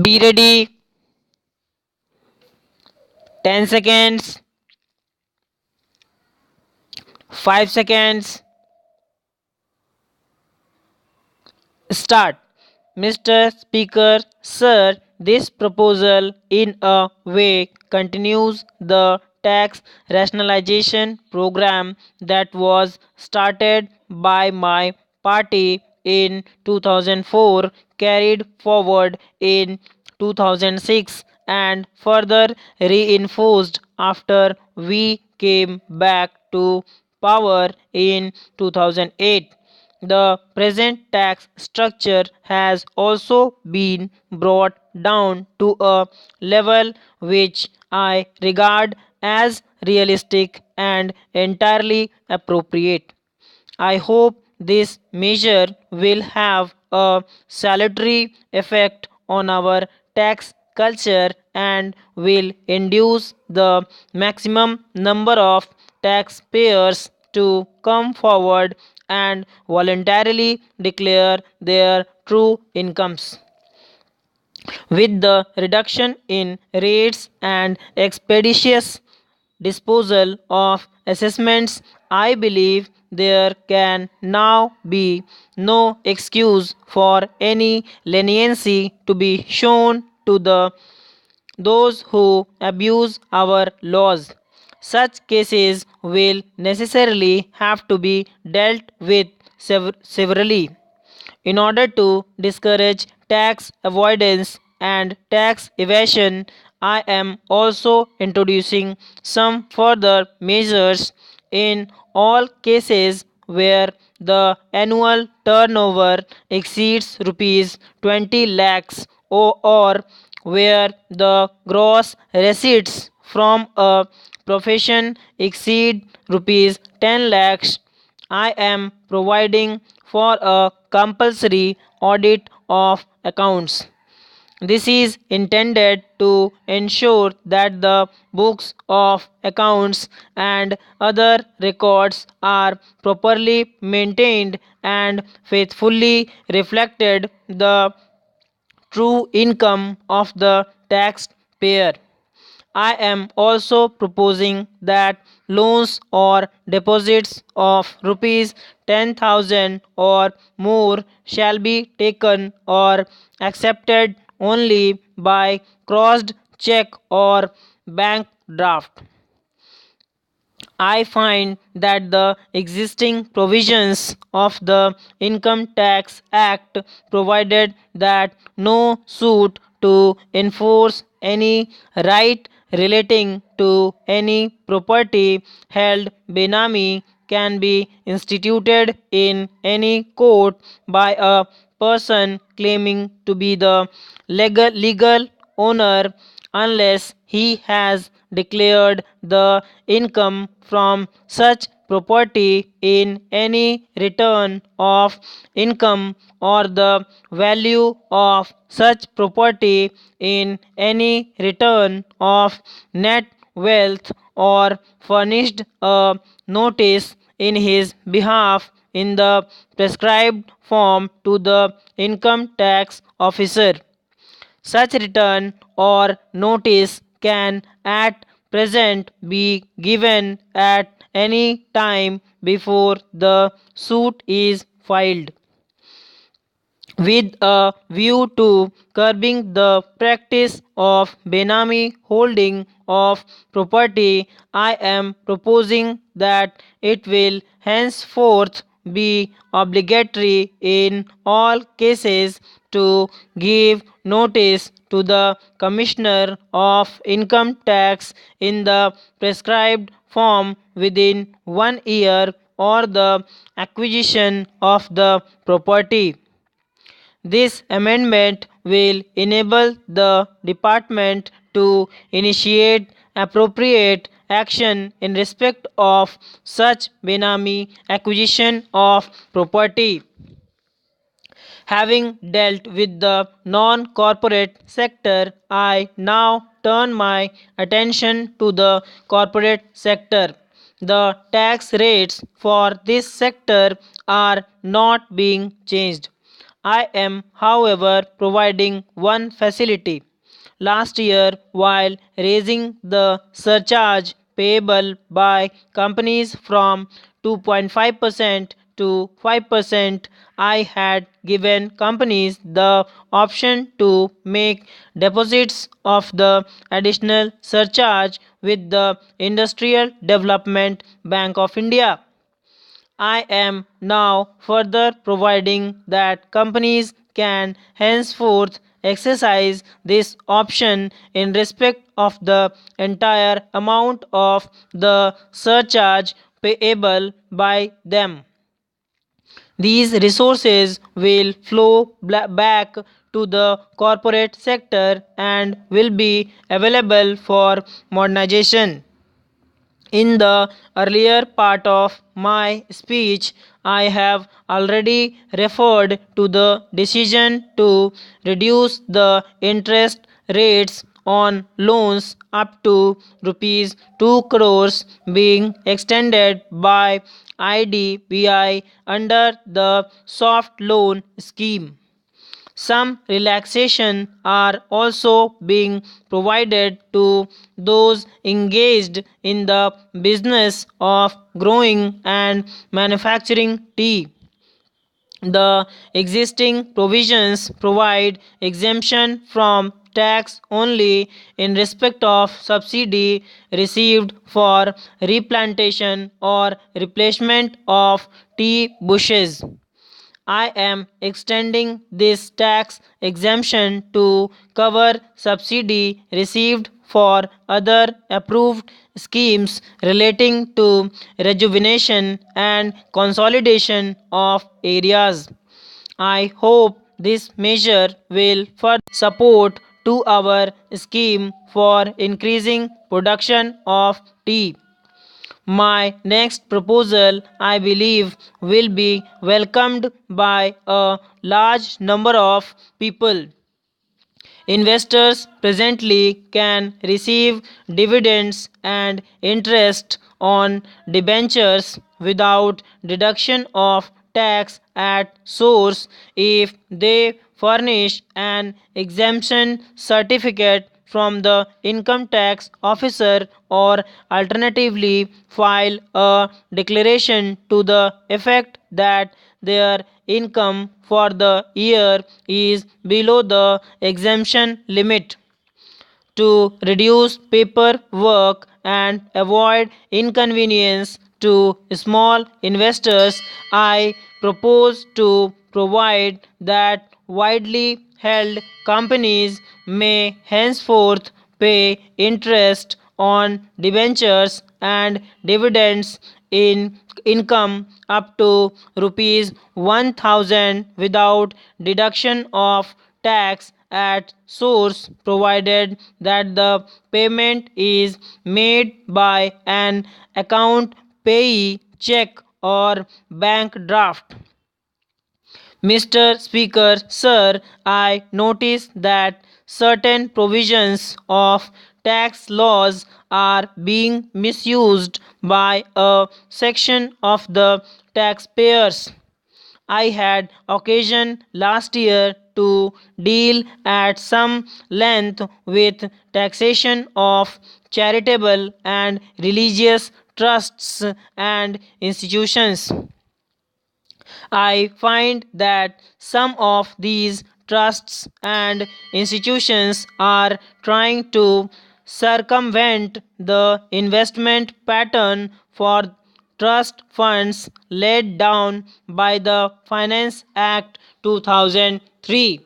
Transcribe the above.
Be ready. 10 seconds. 5 seconds. Start. Mr. Speaker, sir, this proposal in a way continues the tax rationalization program that was started by my party in 2004, carried forward in 2006, and further reinforced after we came back to power in 2008. The present tax structure has also been brought down to a level which I regard as realistic and entirely appropriate. I hope this measure will have a salutary effect on our tax culture and will induce the maximum number of taxpayers to come forward and voluntarily declare their true incomes. With the reduction in rates and expeditious disposal of assessments, I believe there can now be no excuse for any leniency to be shown to those who abuse our laws. Such cases will necessarily have to be dealt with severely. In order to discourage tax avoidance and tax evasion, I am also introducing some further measures in all cases where the annual turnover exceeds rupees 20 lakhs or where the gross receipts from a profession exceed rupees 10 lakhs. I am providing for a compulsory audit of accounts. This is intended to ensure that the books of accounts and other records are properly maintained and faithfully reflected the true income of the taxpayer. I am also proposing that loans or deposits of rupees 10,000 or more shall be taken or accepted only by crossed check or bank draft. I find that the existing provisions of the Income Tax Act provided that no suit to enforce any right relating to any property held benami can be instituted in any court by a person claiming to be the legal owner unless he has declared the income from such property in any return of income or the value of such property in any return of net wealth or furnished a notice in his behalf in the prescribed form to the income tax officer. Such return or notice can at present be given at any time before the suit is filed. With a view to curbing the practice of benami holding of property, I am proposing that it will henceforth be obligatory in all cases to give notice to the Commissioner of Income Tax in the prescribed form within 1 year or the acquisition of the property. This amendment will enable the department to initiate appropriate action in respect of such benami acquisition of property. Having dealt with the non corporate sector, I now turn my attention to the corporate sector. The tax rates for this sector are not being changed. I am, however, providing one facility. Last year, while raising the surcharge payable by companies from 2.5% to 5%, I had given companies the option to make deposits of the additional surcharge with the Industrial Development Bank of India. I am now further providing that companies can henceforth exercise this option in respect of the entire amount of the surcharge payable by them. These resources will flow back to the corporate sector and will be available for modernization. In the earlier part of my speech, I have already referred to the decision to reduce the interest rates on loans up to rupees 2 crores being extended by IDBI under the soft loan scheme. Some relaxation are also being provided to those engaged in the business of growing and manufacturing tea. The existing provisions provide exemption from tax only in respect of subsidy received for replantation or replacement of tea bushes. I am extending this tax exemption to cover subsidy received for other approved schemes relating to rejuvenation and consolidation of areas. I hope this measure will further support to our scheme for increasing production of tea. My next proposal, I believe, will be welcomed by a large number of people. Investors presently can receive dividends and interest on debentures without deduction of tax at source if they furnish an exemption certificate from the income tax officer or alternatively file a declaration to the effect that their income for the year is below the exemption limit. To reduce paperwork and avoid inconvenience to small investors, I propose to provide that widely held companies may henceforth pay interest on debentures and dividends in income up to rupees 1000 without deduction of tax at source, provided that the payment is made by an account payee check or bank draft. Mr. Speaker, sir, I notice that certain provisions of tax laws are being misused by a section of the taxpayers. I had occasion last year to deal at some length with taxation of charitable and religious trusts and institutions. I find that some of these trusts and institutions are trying to circumvent the investment pattern for trust funds laid down by the Finance Act 2003.